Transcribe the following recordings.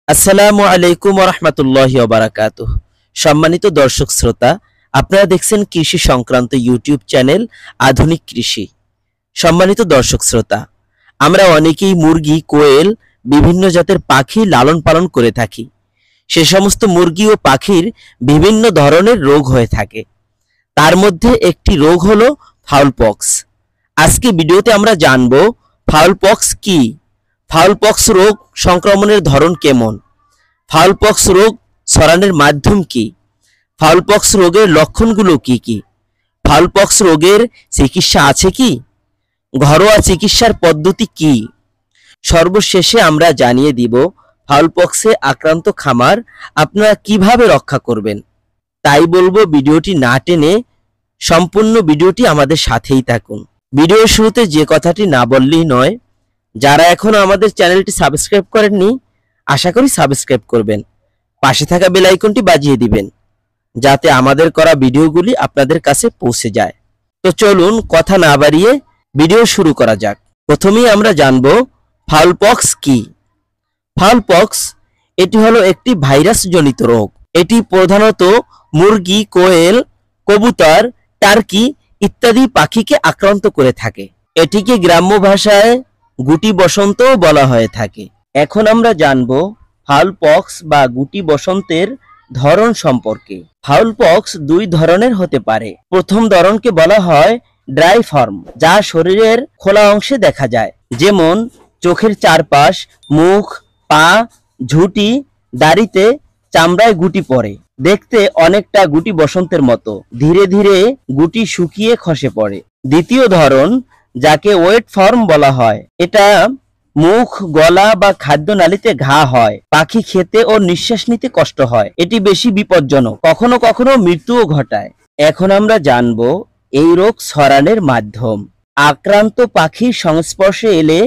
আসসালামু আলাইকুম ওয়া রাহমাতুল্লাহি ওয়া বারাকাতুহু। সম্মানিত দর্শক শ্রোতা, আপনারা দেখছেন কৃষি সংক্রান্ত ইউটিউব চ্যানেল আধুনিক কৃষি। সম্মানিত দর্শক শ্রোতা, আমরা অনেকেই মুরগি, কোয়েল, বিভিন্ন জাতের পাখি লালন পালন করে থাকি। সে সমস্ত মুরগি ও পাখির বিভিন্ন ধরনের রোগ হয়ে থাকে। তার মধ্যে একটি রোগ হলো ফাউল পক্স। আজকে ভিডিওতে আমরা জানব ফাউল পক্স কি, ফাউল পক্স রোগ সংক্রমণের ধরন কেমন, ফাউল পক্স রোগ ছড়ানোর মাধ্যম কি, ফাউল পক্স রোগের লক্ষণগুলো কি কি, ফাউল পক্স রোগের চিকিৎসা আছে কি, ঘরোয়া চিকিৎসার পদ্ধতি কি। সর্বশেষে আমরা জানিয়ে দিব ফাউল পক্সে আক্রান্ত খামার আপনারা কিভাবে রক্ষা করবেন। তাই বলবো, ভিডিওটি না টেনে সম্পূর্ণ ভিডিওটি আমাদের সাথেই থাকুন। ভিডিওর শুরুতে যে কথাটি না বললেই নয়, যারা এখনো আমাদের চ্যানেলটি সাবস্ক্রাইব করেননি, আশা করি সাবস্ক্রাইব করবেন, পাশে থাকা বেল আইকনটি বাজিয়ে দিবেন যাতে আমাদের করা ভিডিওগুলি আপনাদের কাছে পৌঁছে যায়। তো চলুন কথা না বাড়িয়ে ভিডিও শুরু করা যাক। প্রথমেই আমরা জানব ফাউল পক্স কি। ফাউল পক্স এটি হলো একটি ভাইরাস জনিত রোগ। এটি প্রধানত মুরগি, কোয়েল, কবুতর, টার্কি ইত্যাদি পাখিকে আক্রান্ত করে থাকে। এটিকে গ্রাম্য ভাষায় গুটি বসন্তও বলা হয়ে থাকে। এখন আমরা জানব ফাউল পক্স বা গুটি বসন্তের ধরন সম্পর্কে। ফাউল পক্স দুই ধরনের হতে পারে। প্রথম ধরনকে বলা হয় ড্রাই ফর্ম, যা শরীরের খোলা অংশে দেখা যায়, যেমন চোখের চারপাশ, মুখ, পা, ঝুঁটি, দাড়িতে চামড়ায় গুটি পড়ে। দেখতে অনেকটা গুটি বসন্তের মতো। ধীরে ধীরে গুটি শুকিয়ে খসে পড়ে। দ্বিতীয় ধরন, যাকে ওয়েট ফর্ম বলা হয়, এটা মুখ, গলা বা খাদ্যনালীতে ঘা হয়। পাখি খেতে ও নিঃশ্বাস নিতে কষ্ট হয়। এটি বেশি বিপজ্জনক, কখনো কখনো মৃত্যুও ঘটায়। এখন আমরা জানব এই রোগ ছড়ানোর মাধ্যম। আক্রান্ত পাখির সংস্পর্শে এলে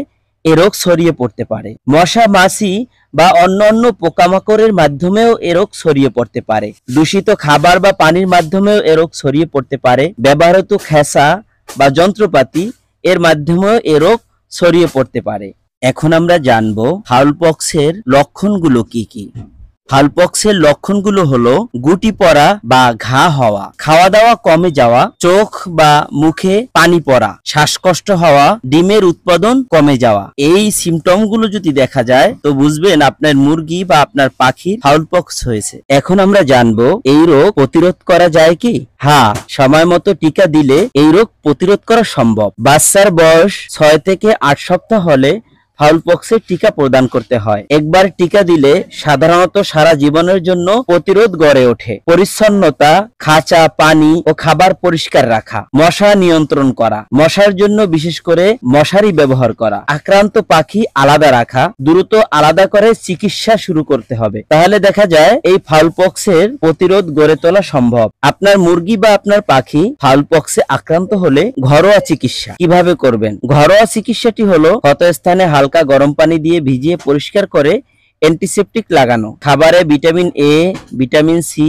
এ রোগ ছড়িয়ে পড়তে পারে। মশা, মাছি বা অন্যান্য পোকামাকড়ের মাধ্যমেও এ রোগ ছড়িয়ে পড়তে পারে। দূষিত খাবার বা পানির মাধ্যমেও এ রোগ ছড়িয়ে পড়তে পারে। ব্যবহৃত খেসা বা যন্ত্রপাতি এর মাধ্যমেও এ রোগ ছড়িয়ে পড়তে পারে। এখন আমরা জানব ফাউল পক্সের লক্ষণগুলো কি কি। ফাউল পক্সের লক্ষণগুলো হলো গুটি পড়া বা ঘা হওয়া, খাওয়া দাওয়া কমে যাওয়া, চোখ বা মুখে পানি পড়া, শ্বাসকষ্ট হওয়া, ডিমের উৎপাদন কমে যাওয়া। এই সিমটমগুলো যদি দেখা যায় তো বুঝবেন আপনার মুরগি বা আপনার পাখির ফাউল পক্স হয়েছে। এখন আমরা জানবো এই রোগ প্রতিরোধ করা যায় কি। হ্যাঁ, সময় মতো টিকা দিলে এই রোগ প্রতিরোধ করা সম্ভব। বাচ্চার বয়স 6 থেকে 8 সপ্তাহ হলে ফাউল পক্সের টিকা প্রদান করতে হয়। একবার টিকা দিলে সাধারণত সারা জীবনের জন্য প্রতিরোধ গড়ে ওঠে। পরিচ্ছন্নতা, খাঁচা, পানি ও খাবার পরিষ্কার রাখা, মশা নিয়ন্ত্রণ করা, মশার জন্য বিশেষ করে মশারি ব্যবহার করা, আক্রান্ত পাখি আলাদা রাখা, দ্রুত আলাদা করে চিকিৎসা শুরু করতে হবে। তাহলে দেখা যায় এই ফাউল পক্সের প্রতিরোধ গড়ে তোলা সম্ভব। আপনার মুরগি বা আপনার পাখি ফাউল পক্সে আক্রান্ত হলে ঘরোয়া চিকিৎসা কিভাবে করবেন। ঘরোয়া চিকিৎসাটি হলো ক্ষতস্থানে হালকা গরম পানি দিয়ে ভিজিয়ে পরিষ্কার করে অ্যান্টিসেপটিক লাগানো, খাবারে ভিটামিন এ, ভিটামিন সি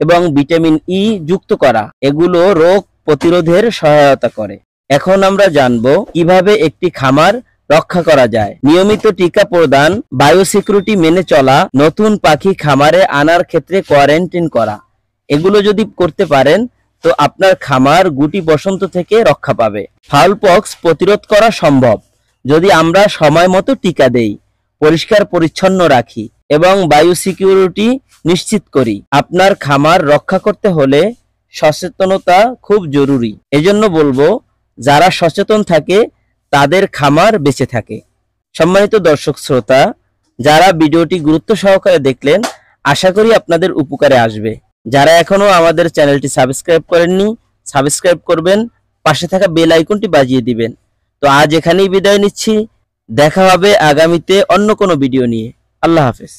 এবং ভিটামিন ই যুক্ত করা। এগুলো রোগ প্রতিরোধের সহায়তা করে। এখন আমরা জানবো কিভাবে একটি খামার রক্ষা করা যায়। নিয়মিত টিকা প্রদান, বায়োসিকিউরিটি মেনে চলা, নতুন পাখি খামারে আনার ক্ষেত্রে কোয়ারেন্টাইন করা, এগুলো যদি করতে পারেন তো আপনার খামার গুটি বসন্ত থেকে রক্ষা পাবে। ফাউল পক্স প্রতিরোধ করা সম্ভব যদি আমরা সময় মতো টিকা দেই, পরিষ্কার পরিচ্ছন্ন রাখি এবং বায়োসিকিউরিটি নিশ্চিত করি। আপনার খামার রক্ষা করতে হলে সচেতনতা খুব জরুরি। এজন্য বলবো, যারা সচেতন থাকে তাদের খামার বেঁচে থাকে। সম্মানিত দর্শক শ্রোতা, যারা ভিডিওটি গুরুত্ব সহকারে দেখলেন, আশা করি আপনাদের উপকারে আসবে। যারা এখনো আমাদের চ্যানেলটি সাবস্ক্রাইব করেননি, সাবস্ক্রাইব করবেন, পাশে থাকা বেল আইকনটি বাজিয়ে দিবেন। তো আজ এখানেই বিদায় নিচ্ছি। দেখা হবে আগামীতে অন্য কোনো ভিডিও নিয়ে। আল্লাহ হাফেজ।